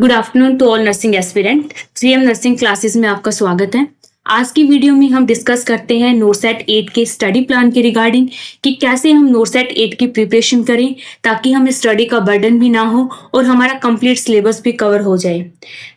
Good afternoon to all nursing aspirant. 3M nursing classes में आपका स्वागत है। आज की वीडियो में हम डिस्कस करते हैं नोरसेट 8 के स्टडी प्लान के रिगार्डिंग कि कैसे हम नोरसेट 8 की प्रिपरेशन करें ताकि हमें स्टडी का बर्डन भी ना हो और हमारा कंप्लीट सिलेबस भी कवर हो जाए।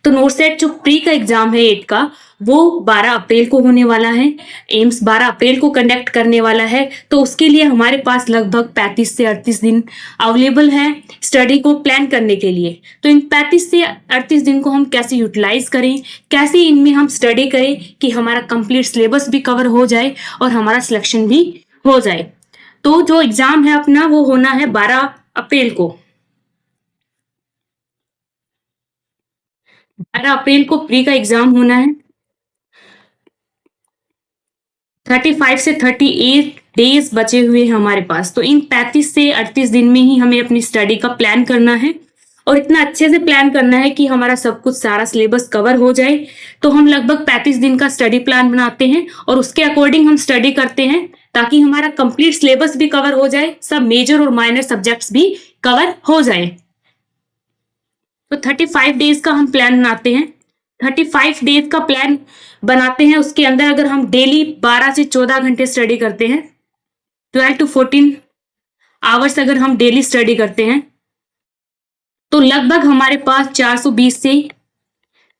तो नोरसेट जो प्री का एग्जाम है 8 का वो 12 अप्रैल को होने वाला है। एम्स 12 अप्रैल को कंडक्ट करने वाला है, तो उसके लिए हमारे पास लगभग 35 से 38 दिन अवेलेबल है स्टडी को प्लान करने के लिए। तो इन 35 से 38 दिन को हम कैसे यूटिलाइज करें, कैसे इनमें हम स्टडी करें कि हमारा कंप्लीट सिलेबस भी कवर हो जाए और हमारा सिलेक्शन भी हो जाए। तो जो एग्जाम है अपना वो होना है 12 अप्रैल को। 12 अप्रैल को प्री का एग्जाम होना है। 35 से 38 डेज बचे हुए हैं हमारे पास। तो इन 35 से 38 दिन में ही हमें अपनी स्टडी का प्लान करना है और इतना अच्छे से प्लान करना है कि हमारा सब कुछ सारा सिलेबस कवर हो जाए। तो हम लगभग 35 दिन का स्टडी प्लान बनाते हैं और उसके अकॉर्डिंग हम स्टडी करते हैं ताकि हमारा कंप्लीट सिलेबस भी कवर हो जाए, सब मेजर और माइनर सब्जेक्ट्स भी कवर हो जाए। तो 35 डेज का हम प्लान बनाते हैं। 35 डेज का प्लान बनाते हैं, उसके अंदर अगर हम डेली 12 से 14 घंटे स्टडी करते हैं, 12 to 14 आवर्स अगर हम डेली स्टडी करते हैं, तो लगभग हमारे पास 420 से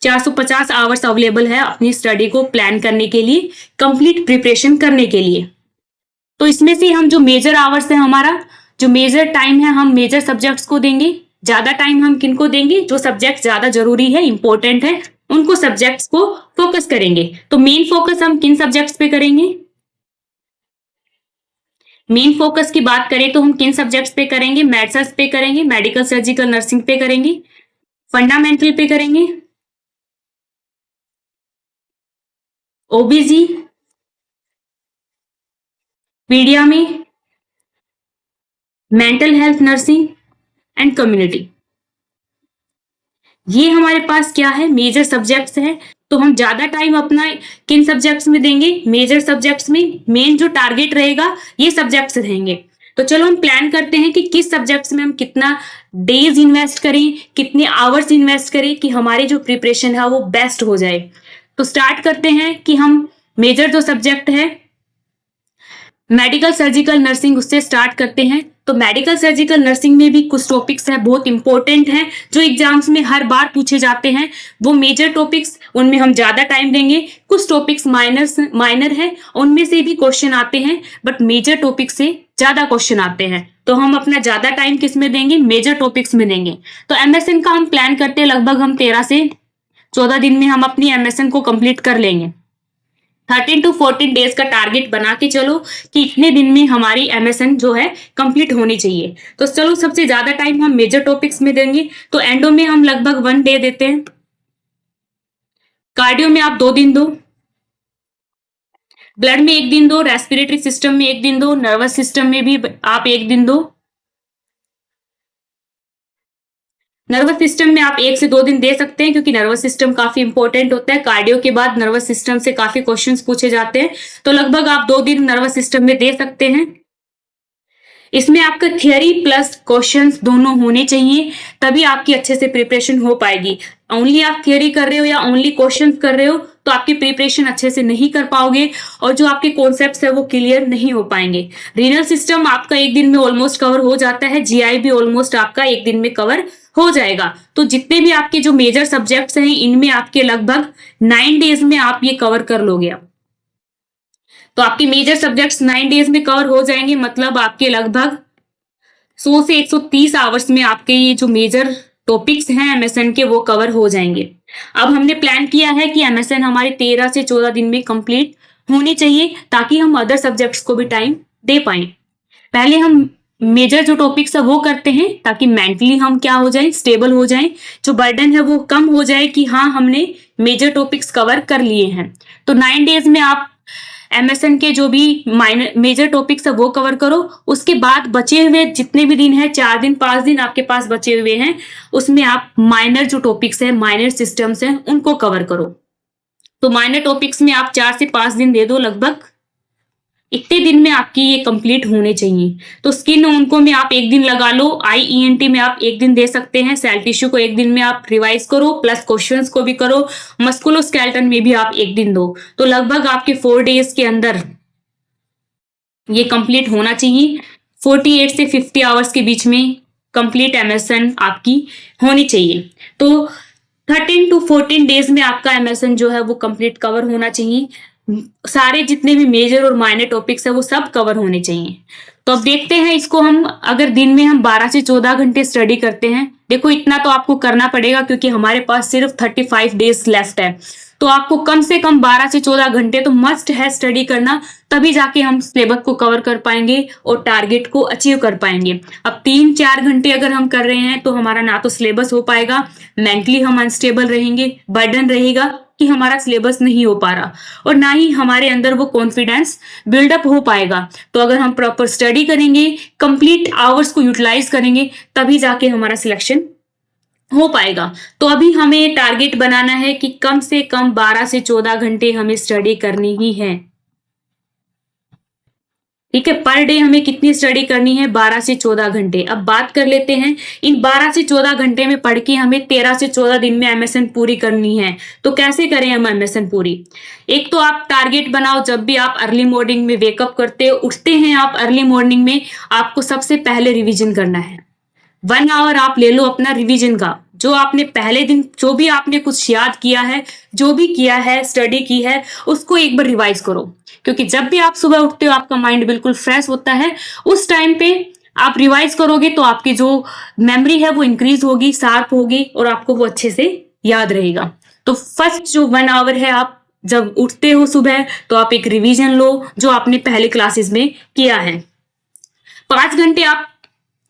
450 आवर्स अवेलेबल है अपनी स्टडी को प्लान करने के लिए, कंप्लीट प्रिपरेशन करने के लिए। तो इसमें से हम जो मेजर आवर्स है, हमारा जो मेजर टाइम है, हम मेजर सब्जेक्ट्स को देंगे। ज्यादा टाइम हम किनको देंगे? जो सब्जेक्ट ज्यादा जरूरी है, इंपॉर्टेंट है, उनको सब्जेक्ट्स को फोकस करेंगे। तो मेन फोकस हम किन सब्जेक्ट्स पे करेंगे? मेन फोकस की बात करें तो हम किन सब्जेक्ट्स पे करेंगे? मेडिसिन पे करेंगे, मेडिकल सर्जिकल नर्सिंग पे करेंगे, फंडामेंटल पे करेंगे, ओबीजी, पीडिया में, mental health nursing and community. ये हमारे पास क्या है? मेजर सब्जेक्ट्स हैं। तो हम ज्यादा टाइम अपना किन सब्जेक्ट्स में देंगे? मेजर सब्जेक्ट्स में। मेन जो टारगेट रहेगा ये सब्जेक्ट्स रहेंगे। तो चलो हम प्लान करते हैं कि किस सब्जेक्ट्स में हम कितना डेज इन्वेस्ट करें, कितने आवर्स इन्वेस्ट करें कि हमारी जो प्रिपरेशन है वो बेस्ट हो जाए। तो स्टार्ट करते हैं कि हम मेजर जो सब्जेक्ट है मेडिकल सर्जिकल नर्सिंग, उससे स्टार्ट करते हैं। तो मेडिकल सर्जिकल नर्सिंग में भी कुछ टॉपिक्स है बहुत इंपॉर्टेंट हैं जो एग्जाम्स में हर बार पूछे जाते हैं। वो मेजर टॉपिक्स, उनमें हम ज्यादा टाइम देंगे। कुछ टॉपिक्स माइनर है, उनमें से भी क्वेश्चन आते हैं, बट मेजर टॉपिक से ज्यादा क्वेश्चन आते हैं। तो हम अपना ज्यादा टाइम किस में देंगे? मेजर टॉपिक्स में देंगे। तो एमएसएन का हम प्लान करते हैं, लगभग हम 13 से 14 दिन में हम अपनी एमएसएन को कंप्लीट कर लेंगे। 13 to 14 डेज का टारगेट बना के चलो कि इतने दिन में हमारी एमएसएन जो है कंप्लीट होनी चाहिए। तो चलो सबसे ज्यादा टाइम हम मेजर टॉपिक्स में देंगे। तो एंडो में हम लगभग 1 डे देते हैं, कार्डियो में आप 2 दिन दो, ब्लड में 1 दिन दो, रेस्पिरेटरी सिस्टम में 1 दिन दो, नर्वस सिस्टम में भी आप 1 दिन दो। नर्वस सिस्टम में आप 1 से 2 दिन दे सकते हैं क्योंकि नर्वस सिस्टम काफी इंपॉर्टेंट होता है। कार्डियो के बाद नर्वस सिस्टम से काफी क्वेश्चंस पूछे जाते हैं, तो लगभग आप 2 दिन नर्वस सिस्टम में दे सकते हैं। इसमें आपका थियरी प्लस क्वेश्चंस दोनों होने चाहिए, तभी आपकी अच्छे से प्रिपरेशन हो पाएगी। ओनली आप थियरी कर रहे हो या ओनली क्वेश्चंस कर रहे हो तो आपकी प्रिपरेशन अच्छे से नहीं कर पाओगे और जो आपके कॉन्सेप्ट्स है वो क्लियर नहीं हो पाएंगे। रीनल सिस्टम आपका 1 दिन में ऑलमोस्ट कवर हो जाता है, जीआई भी ऑलमोस्ट आपका 1 दिन में कवर हो जाएगा। तो जितने भी आपके जो मेजर सब्जेक्ट्स हैं इनमें आपके लगभग 9 डेज में आप ये कवर कर लोगे। तो आपके मेजर सब्जेक्ट्स 9 डेज में कवर हो जाएंगे, मतलब आपके लगभग 100 से 130 आवर्स में आपके ये जो मेजर टॉपिक्स हैं एमएसएन के वो कवर हो जाएंगे। अब हमने प्लान किया है कि एमएसएन हमारे 13 से 14 दिन में कंप्लीट होनी चाहिए ताकि हम अदर सब्जेक्ट्स को भी टाइम दे पाए। पहले हम मेजर जो टॉपिक्स है वो करते हैं ताकि मेंटली हम क्या हो जाए, स्टेबल हो जाए, जो बर्डन है वो कम हो जाए कि हाँ हमने मेजर टॉपिक्स कवर कर लिए हैं। तो 9 डेज में आप एमएसएन के जो भी मेजर टॉपिक्स है वो कवर करो। उसके बाद बचे हुए जितने भी दिन है, 4 दिन 5 दिन आपके पास बचे हुए हैं, उसमें आप माइनर जो टॉपिक्स है, माइनर सिस्टम्स हैं, उनको कवर करो। तो माइनर टॉपिक्स में आप 4 से 5 दिन दे दो लगभग। इतने दिन में आपकी ये कंप्लीट होने चाहिए। तो स्किन उनको में आप एक दिन लगा लो, IENT में आप एक दिन दे सकते हैं, सेल टिश्यू को एक दिन में आप रिवाइज करो, प्लस क्वेश्चंस को भी करो, मस्कुलोस्केलेटन में भी आप एक दिन दो। तो लगभग आपके 4 डेज के अंदर ये कंप्लीट होना चाहिए। 48 से 50 आवर्स के बीच में कंप्लीट MSN आपकी होनी चाहिए। तो 13 to 14 डेज में आपका MSN जो है वो कंप्लीट कवर होना चाहिए। सारे जितने भी मेजर और माइनर टॉपिक्स है वो सब कवर होने चाहिए। तो अब देखते हैं इसको हम, अगर दिन में हम 12 से 14 घंटे स्टडी करते हैं, देखो इतना तो आपको करना पड़ेगा क्योंकि हमारे पास सिर्फ 35 डेज लेफ्ट है। तो आपको कम से कम 12 से 14 घंटे तो मस्ट है स्टडी करना, तभी जाके हम सिलेबस को कवर कर पाएंगे और टारगेट को अचीव कर पाएंगे। अब 3-4 घंटे अगर हम कर रहे हैं तो हमारा ना तो सिलेबस हो पाएगा, मेंटली हम अनस्टेबल रहेंगे, बर्डन रहेगा कि हमारा सिलेबस नहीं हो पा रहा, और ना ही हमारे अंदर वो कॉन्फिडेंस बिल्डअप हो पाएगा। तो अगर हम प्रॉपर स्टडी करेंगे, कंप्लीट आवर्स को यूटिलाइज करेंगे, तभी जाके हमारा सिलेक्शन हो पाएगा। तो अभी हमें टारगेट बनाना है कि कम से कम 12 से 14 घंटे हमें स्टडी करनी ही है। ठीक है, पर डे हमें कितनी स्टडी करनी है? 12 से 14 घंटे। अब बात कर लेते हैं, इन 12 से 14 घंटे में पढ़ के हमें 13 से 14 दिन में MSN पूरी करनी है। तो कैसे करें हम MSN पूरी? एक तो आप टारगेट बनाओ, जब भी आप अर्ली मॉर्निंग में वेकअप करते हो, उठते हैं आप अर्ली मॉर्निंग में, आपको सबसे पहले रिविजन करना है। 1 आवर आप ले लो अपना रिवीजन का। जो आपने पहले दिन जो भी आपने कुछ याद किया है, जो भी किया है, स्टडी की है, उसको एक बार रिवाइज करो। क्योंकि जब भी आप सुबह उठते हो आपका माइंड बिल्कुल फ्रेश होता है, उस टाइम पे आप रिवाइज करोगे तो आपकी जो मेमोरी है वो इंक्रीज होगी, शार्प होगी, और आपको वो अच्छे से याद रहेगा। तो फर्स्ट जो 1 आवर है, आप जब उठते हो सुबह तो आप एक रिवीजन लो जो आपने पहले क्लासेस में किया है। 5 घंटे आप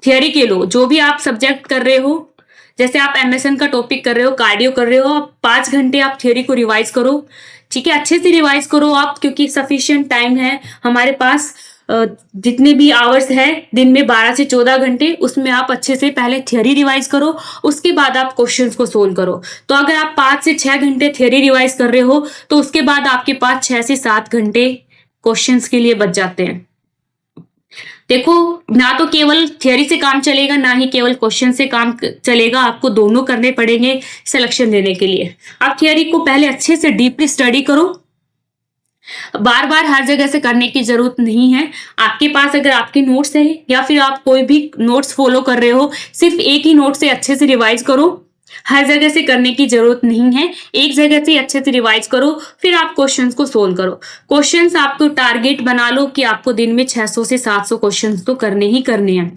थियोरी के लो, जो भी आप सब्जेक्ट कर रहे हो, जैसे आप MSN का टॉपिक कर रहे हो, कार्डियो कर रहे हो, आप 5 घंटे आप थियोरी को रिवाइज करो। ठीक है, अच्छे से रिवाइज करो आप, क्योंकि सफिशिएंट टाइम है हमारे पास। जितने भी आवर्स है दिन में 12 से 14 घंटे, उसमें आप अच्छे से पहले थियोरी रिवाइज करो, उसके बाद आप क्वेश्चंस को सोल्व करो। तो अगर आप 5 से 6 घंटे थियोरी रिवाइज कर रहे हो तो उसके बाद आपके पास 6 से 7 घंटे क्वेश्चंस के लिए बच जाते हैं। देखो, ना तो केवल थियोरी से काम चलेगा, ना ही केवल क्वेश्चन से काम चलेगा, आपको दोनों करने पड़ेंगे सिलेक्शन देने के लिए। आप थियोरी को पहले अच्छे से डीपली स्टडी करो, बार बार हर जगह से करने की जरूरत नहीं है। आपके पास अगर आपके नोट्स है या फिर आप कोई भी नोट्स फॉलो कर रहे हो, सिर्फ एक ही नोट से अच्छे से रिवाइज करो, हर जगह से करने की जरूरत नहीं है। एक जगह से अच्छे से रिवाइज करो, फिर आप क्वेश्चंस को सोल्व करो। क्वेश्चंस आपको टारगेट बना लो कि आपको दिन में 600 से 700 क्वेश्चंस तो करने ही करने हैं।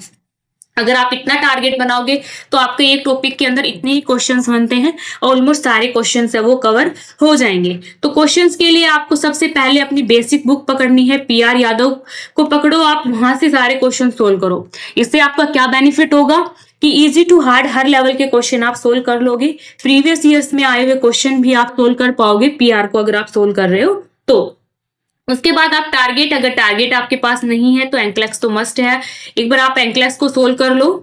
अगर आप इतना टारगेट बनाओगे तो आपके एक टॉपिक के अंदर इतने ही क्वेश्चंस बनते हैं, ऑलमोस्ट सारे क्वेश्चंस है वो कवर हो जाएंगे। तो क्वेश्चंस के लिए आपको सबसे पहले अपनी बेसिक बुक पकड़नी है, PR यादव को पकड़ो, आप वहां से सारे क्वेश्चन सोल्व करो। इससे आपका क्या बेनिफिट होगा कि इजी टू हार्ड हर लेवल के क्वेश्चन आप सोल्व कर लोगे। प्रीवियस ईयर्स में आए हुए क्वेश्चन भी आप सोल्व कर पाओगे PR को अगर आप सोल्व कर रहे हो तो। उसके बाद आप टारगेट, अगर टारगेट आपके पास नहीं है तो एंक्लेक्स तो मस्ट है। एक बार आप एंक्लेक्स को सोल्व कर लो,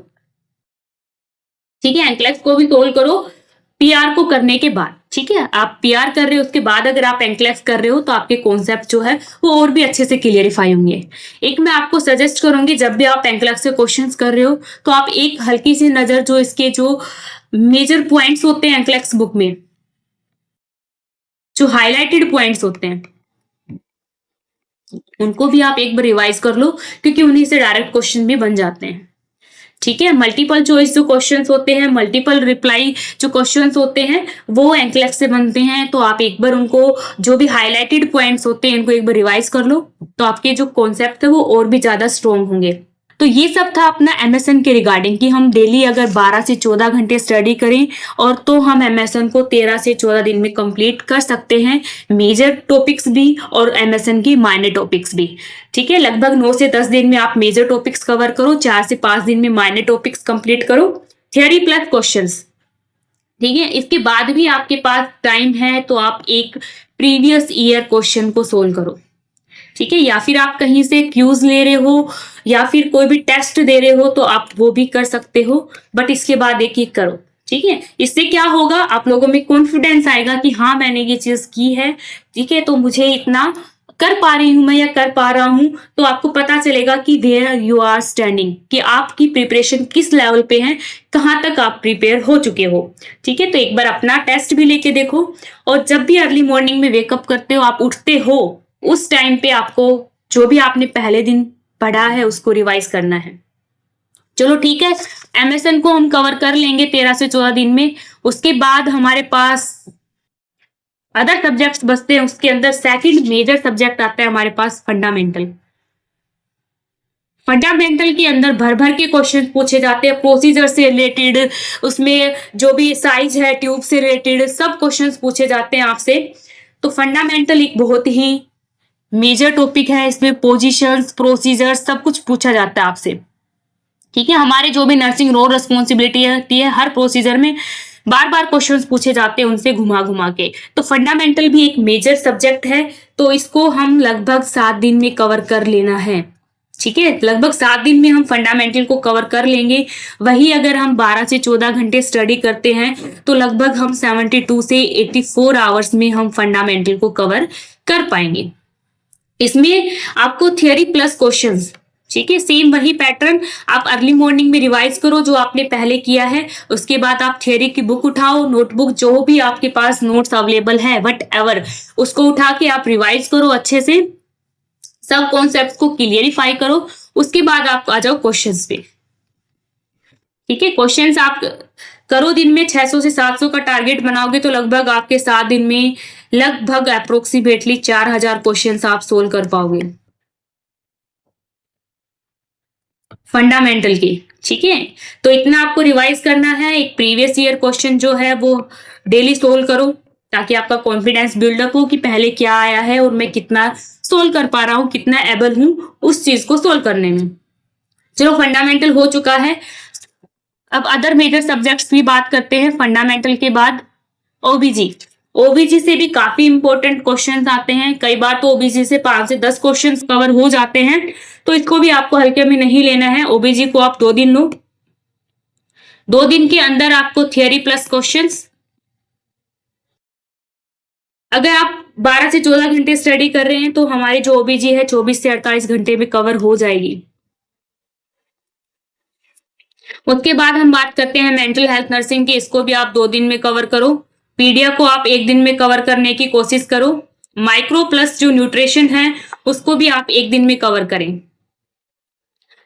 ठीक है, एंक्लेक्स को भी सोल्व करो PR को करने के बाद। ठीक है, आप PR कर रहे हो, उसके बाद अगर आप एंक्लेक्स कर रहे हो तो आपके कॉन्सेप्ट जो है वो और भी अच्छे से क्लियरिफाई होंगे। एक मैं आपको सजेस्ट करूंगी, जब भी आप एंक्लेक्स के क्वेश्चंस कर रहे हो तो आप एक हल्की सी नजर जो इसके जो मेजर पॉइंट्स होते हैं एंक्लेक्स बुक में, जो हाईलाइटेड पॉइंट्स होते हैं, उनको भी आप एक बार रिवाइज कर लो, क्योंकि उन्हीं से डायरेक्ट क्वेश्चन भी बन जाते हैं। ठीक है, मल्टीपल चॉइस जो क्वेश्चंस होते हैं, मल्टीपल रिप्लाई जो क्वेश्चंस होते हैं, वो एंक्लेक्स से बनते हैं। तो आप एक बार उनको, जो भी हाईलाइटेड पॉइंट्स होते हैं, इनको एक बार रिवाइज कर लो, तो आपके जो कॉन्सेप्ट है वो और भी ज्यादा स्ट्रॉन्ग होंगे। तो ये सब था अपना MSN के रिगार्डिंग कि हम डेली अगर 12 से 14 घंटे स्टडी करें और तो हम MSN को 13 से 14 दिन में कंप्लीट कर सकते हैं, मेजर टॉपिक्स भी और MSN की माइनर टॉपिक्स भी। ठीक है, लगभग 9 से 10 दिन में आप मेजर टॉपिक्स कवर करो, 4 से 5 दिन में माइनर टॉपिक्स कंप्लीट करो, थियोरी प्लस क्वेश्चंस। ठीक है, इसके बाद भी आपके पास टाइम है तो आप एक प्रीवियस ईयर क्वेश्चन को सोल्व करो। ठीक है, या फिर आप कहीं से क्यूज ले रहे हो या फिर कोई भी टेस्ट दे रहे हो तो आप वो भी कर सकते हो, बट इसके बाद एक एक करो। ठीक है, इससे क्या होगा, आप लोगों में कॉन्फिडेंस आएगा कि हाँ मैंने ये चीज की है। ठीक है, तो मुझे इतना कर पा रही हूं मैं या कर पा रहा हूं, तो आपको पता चलेगा कि वेयर यू आर स्टैंडिंग, कि आपकी प्रिपरेशन किस लेवल पे है, कहां तक आप प्रिपेयर हो चुके हो। ठीक है, तो एक बार अपना टेस्ट भी लेके देखो। और जब भी अर्ली मॉर्निंग में वेकअप करते हो, आप उठते हो, उस टाइम पे आपको जो भी आपने पहले दिन पढ़ा है उसको रिवाइज करना है। चलो ठीक है, एमएसएन को हम कवर कर लेंगे 13 से 14 दिन में। उसके बाद हमारे पास अदर सब्जेक्ट्स बचते हैं। उसके अंदर सेकंड मेजर सब्जेक्ट आता है हमारे पास फंडामेंटल। फंडामेंटल के अंदर भर भर के क्वेश्चन पूछे जाते हैं, प्रोसीजर से रिलेटेड, उसमें जो भी साइज है ट्यूब से रिलेटेड सब क्वेश्चंस पूछे जाते हैं आपसे। तो फंडामेंटल एक बहुत ही मेजर टॉपिक है, इसमें पोजीशंस, प्रोसीजर सब कुछ पूछा जाता है आपसे। ठीक है, हमारे जो भी नर्सिंग रोल रिस्पॉन्सिबिलिटी होती है, हर प्रोसीजर में बार बार क्वेश्चंस पूछे जाते हैं उनसे घुमा घुमा के। तो फंडामेंटल भी एक मेजर सब्जेक्ट है, तो इसको हम लगभग 7 दिन में कवर कर लेना है। ठीक है, लगभग 7 दिन में हम फंडामेंटल को कवर कर लेंगे। वही अगर हम 12 से 14 घंटे स्टडी करते हैं तो लगभग हम 72 से 84 आवर्स में हम फंडामेंटल को कवर कर पाएंगे। इसमें आपको थियोरी प्लस क्वेश्चंस, ठीक है, सेम वही पैटर्न आप अर्ली मॉर्निंग में रिवाइज करो जो आपने पहले किया है। उसके बाद आप थियोरी की बुक उठाओ, नोटबुक जो भी आपके पास नोट्स अवेलेबल है वट एवर, उसको उठा के आप रिवाइज करो अच्छे से, सब कॉन्सेप्ट को क्लियरिफाई करो। उसके बाद आप आ जाओ क्वेश्चंस पे। ठीक है, क्वेश्चंस आप करो, दिन में 600 से 700 का टारगेट बनाओगे तो लगभग आपके 7 दिन में लगभग अप्रोक्सीमेटली 4000 क्वेश्चंस आप सोल्व कर पाओगे फंडामेंटल की। ठीक है, तो इतना आपको रिवाइज करना है। एक प्रीवियस ईयर क्वेश्चन जो है वो डेली सोल्व करो ताकि आपका कॉन्फिडेंस बिल्डअप हो कि पहले क्या आया है और मैं कितना सोल्व कर पा रहा हूं, कितना एबल हूं उस चीज को सोल्व करने में। चलो, फंडामेंटल हो चुका है। अब अदर मेजर सब्जेक्ट्स भी बात करते हैं फंडामेंटल के बाद। ओबीजी, ओबीजी से भी काफी इंपॉर्टेंट क्वेश्चंस आते हैं। कई बार तो ओबीजी से 5 से 10 क्वेश्चंस कवर हो जाते हैं, तो इसको भी आपको हल्के में नहीं लेना है। ओबीजी को आप 2 दिन लो, 2 दिन के अंदर आपको थियोरी प्लस क्वेश्चंस, अगर आप 12 से 14 घंटे स्टडी कर रहे हैं तो हमारी जो ओबीजी है 24 से 48 घंटे में कवर हो जाएगी। उसके बाद हम बात करते हैं मेंटल हेल्थ नर्सिंग की। इसको भी आप 2 दिन में कवर करो। पीडिया को आप 1 दिन में कवर करने की कोशिश करो। माइक्रो प्लस जो न्यूट्रिशन है उसको भी आप 1 दिन में कवर करें।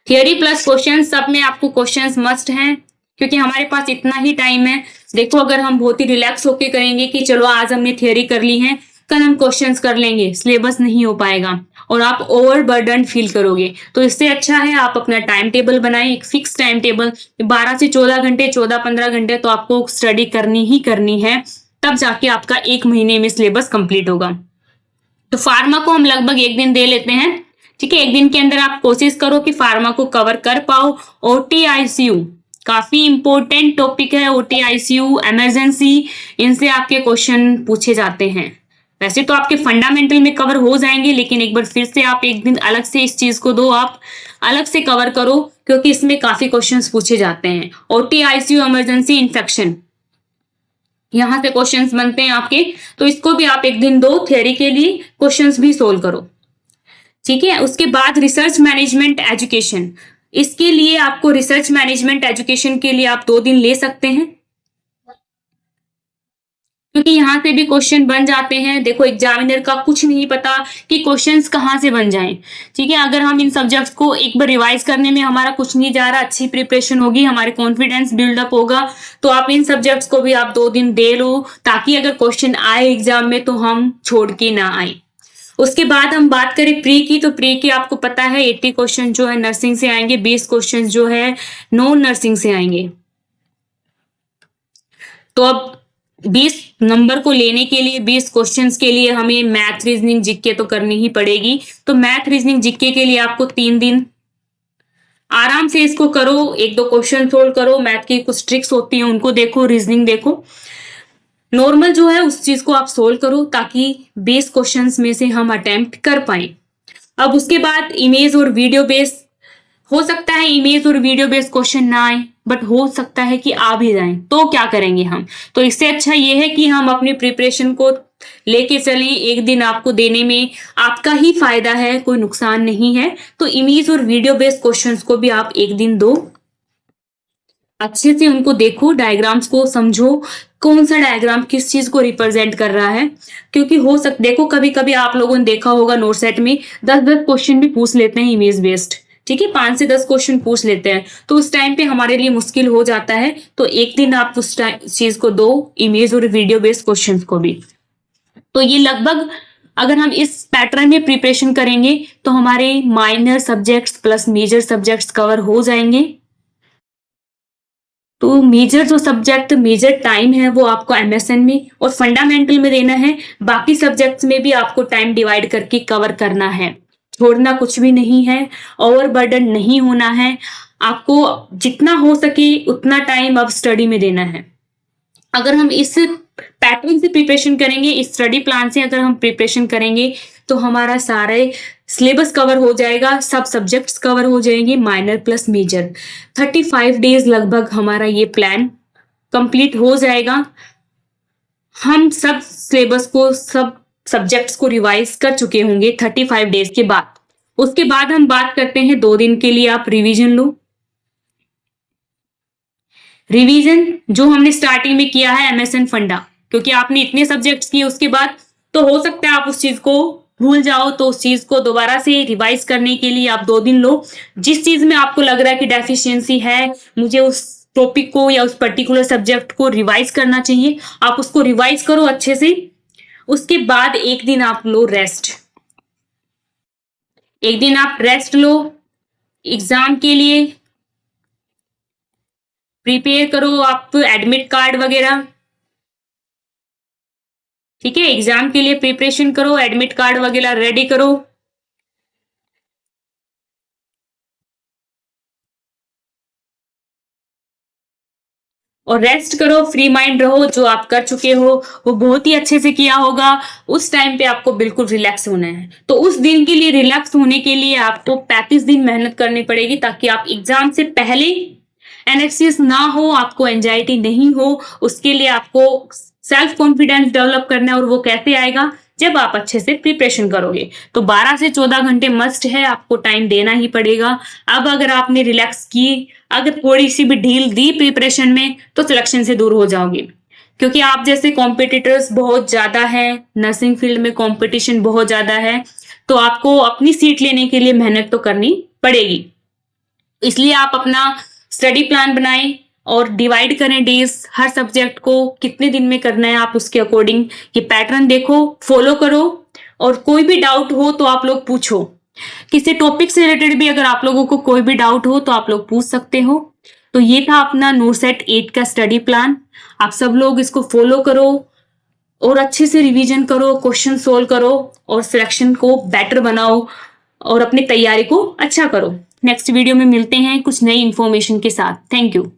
थियोरी प्लस क्वेश्चन, सब में आपको क्वेश्चंस मस्ट हैं क्योंकि हमारे पास इतना ही टाइम है। देखो, अगर हम बहुत ही रिलैक्स होके करेंगे कि चलो आज हमने थियोरी कर ली है, कल हम क्वेश्चंस कर लेंगे, सिलेबस नहीं हो पाएगा और आप ओवरबर्डन फील करोगे। तो इससे अच्छा है आप अपना टाइम टेबल बनाएं, एक फिक्स टाइम टेबल। 12 से 14 घंटे, 14-15 घंटे तो आपको स्टडी करनी ही करनी है, तब जाके आपका 1 महीने में सिलेबस कंप्लीट होगा। तो फार्मा को हम लगभग 1 दिन दे लेते हैं। ठीक है, 1 दिन के अंदर आप कोशिश करो कि फार्मा को कवर कर पाओ। ओटी आईसीयू काफी इंपॉर्टेंट टॉपिक है। ओटी आईसीयू, इमरजेंसी, इनसे आपके क्वेश्चन पूछे जाते हैं। वैसे तो आपके फंडामेंटल में कवर हो जाएंगे, लेकिन एक बार फिर से आप 1 दिन अलग से इस चीज को दो, आप अलग से कवर करो क्योंकि इसमें काफी क्वेश्चंस पूछे जाते हैं। ओटी आईसीयू, इमरजेंसी, इन्फेक्शन, यहां से क्वेश्चंस बनते हैं आपके, तो इसको भी आप 1 दिन दो, थियोरी के लिए क्वेश्चंस भी सोल्व करो। ठीक है, उसके बाद रिसर्च मैनेजमेंट एजुकेशन, इसके लिए आपको रिसर्च मैनेजमेंट एजुकेशन के लिए आप 2 दिन ले सकते हैं क्योंकि यहां से भी क्वेश्चन बन जाते हैं। देखो, एग्जामिनर का कुछ नहीं पता कि क्वेश्चंस कहां से बन जाएं। ठीक है, अगर हम इन सब्जेक्ट्स को एक बार रिवाइज करने में हमारा कुछ नहीं जा रहा, अच्छी प्रिपरेशन होगी, हमारे कॉन्फिडेंस बिल्डअप होगा, तो आप इन सब्जेक्ट्स को भी आप 2 दिन दे लो ताकि अगर क्वेश्चन आए एग्जाम में तो हम छोड़ के ना आए। उसके बाद हम बात करें प्री की, तो प्री की आपको पता है 80 क्वेश्चन जो है नर्सिंग से आएंगे, 20 क्वेश्चन जो है नॉन नर्सिंग से आएंगे। तो अब 20 नंबर को लेने के लिए, 20 क्वेश्चंस के लिए हमें मैथ, रीजनिंग, जीके तो करनी ही पड़ेगी। तो मैथ, रीजनिंग, जीके के लिए आपको 3 दिन आराम से इसको करो, 1-2 क्वेश्चन सोल्व करो, मैथ की कुछ ट्रिक्स होती हैं उनको देखो, रीजनिंग देखो, नॉर्मल जो है उस चीज को आप सोल्व करो ताकि 20 क्वेश्चंस में से हम अटेम्प्ट कर पाए। अब उसके बाद इमेज और वीडियो बेस, हो सकता है इमेज और वीडियो बेस्ड क्वेश्चन ना आए, बट हो सकता है कि आ भी जाएं, तो क्या करेंगे हम? तो इससे अच्छा ये है कि हम अपनी प्रिपरेशन को लेके चलें, एक दिन आपको देने में आपका ही फायदा है, कोई नुकसान नहीं है। तो इमेज और वीडियो बेस्ड क्वेश्चंस को भी आप एक दिन दो, अच्छे से उनको देखो, डायग्राम्स को समझो, कौन सा डायग्राम किस चीज को रिप्रेजेंट कर रहा है। क्योंकि देखो कभी कभी आप लोगों ने देखा होगा नोट सेट में 10-10 क्वेश्चन भी पूछ लेते हैं इमेज बेस्ड, ठीक है, 5 से 10 क्वेश्चन पूछ लेते हैं, तो उस टाइम पे हमारे लिए मुश्किल हो जाता है। तो एक दिन आप उस चीज को दो, इमेज और वीडियो बेस्ड क्वेश्चन को भी। तो ये लगभग अगर हम इस पैटर्न में प्रिपरेशन करेंगे तो हमारे minor subjects plus major subjects cover हो जाएंगे। तो मेजर जो सब्जेक्ट मेजर टाइम है वो आपको एमएसएन में और फंडामेंटल में देना है, बाकी सब्जेक्ट्स में भी आपको टाइम डिवाइड करके कवर करना है, छोड़ना कुछ भी नहीं है, ओवरबर्डन नहीं होना है। आपको जितना हो सके उतना टाइम अब स्टडी में देना है। अगर हम इस पैटर्न से प्रिपरेशन करेंगे, इस स्टडी प्लान से अगर हम प्रिपरेशन करेंगे तो हमारा सारे सिलेबस कवर हो जाएगा, सब सब्जेक्ट्स कवर हो जाएंगे, माइनर प्लस मेजर। 35 डेज लगभग हमारा ये प्लान कंप्लीट हो जाएगा। हम सब सिलेबस को, सब सब्जेक्ट्स को रिवाइज कर चुके होंगे 35 डेज के बाद। उसके बाद हम बात करते हैं 2 दिन के लिए आप रिवीजन लो। रिवीजन जो हमने स्टार्टिंग में किया है एमएसएन फंडा, क्योंकि आपने इतने सब्जेक्ट्स किए उसके बाद तो हो सकता है आप उस चीज को भूल जाओ, तो उस चीज को दोबारा से रिवाइज करने के लिए आप 2 दिन लो। जिस चीज में आपको लग रहा है कि डेफिशिएंसी है, मुझे उस टॉपिक को या उस पर्टिकुलर सब्जेक्ट को रिवाइज करना चाहिए, आप उसको रिवाइज करो अच्छे से। उसके बाद एक दिन आप लो रेस्ट, एक दिन आप रेस्ट लो, एग्जाम के लिए प्रिपेयर करो आप एडमिट कार्ड वगैरह, ठीक है, एग्जाम के लिए प्रिपरेशन करो, एडमिट कार्ड वगैरह रेडी करो। और रेस्ट करो, फ्री माइंड रहो, जो आप कर चुके हो वो बहुत ही अच्छे से किया होगा। उस टाइम पे आपको बिल्कुल रिलैक्स होना है। तो उस दिन के लिए रिलैक्स होने के लिए आपको 35 दिन मेहनत करनी पड़ेगी, ताकि आप एग्जाम से पहले एनेक्सियस ना हो, आपको एंजाइटी नहीं हो। उसके लिए आपको सेल्फ कॉन्फिडेंस डेवलप करना है, और वो कैसे आएगा, जब आप अच्छे से प्रिपरेशन करोगे। तो 12 से 14 घंटे मस्ट है, आपको टाइम देना ही पड़ेगा। अब अगर आपने रिलैक्स की, अगर थोड़ी सी भी ढील दी प्रिपरेशन में, तो सिलेक्शन से दूर हो जाओगे। क्योंकि आप जैसे कॉम्पिटिटर्स बहुत ज्यादा है, नर्सिंग फील्ड में कंपटीशन बहुत ज्यादा है, तो आपको अपनी सीट लेने के लिए मेहनत तो करनी पड़ेगी। इसलिए आप अपना स्टडी प्लान बनाएं और डिवाइड करें डेज, हर सब्जेक्ट को कितने दिन में करना है, आप उसके अकॉर्डिंग ये पैटर्न देखो, फॉलो करो। और कोई भी डाउट हो तो आप लोग पूछो, किसी टॉपिक से रिलेटेड भी अगर आप लोगों को कोई भी डाउट हो तो आप लोग पूछ सकते हो। तो ये था अपना नोरसेट 8 का स्टडी प्लान। आप सब लोग इसको फॉलो करो और अच्छे से रिवीजन करो, क्वेश्चन सोल्व करो और सिलेक्शन को बेटर बनाओ और अपनी तैयारी को अच्छा करो। नेक्स्ट वीडियो में मिलते हैं कुछ नई इंफॉर्मेशन के साथ। Thank you.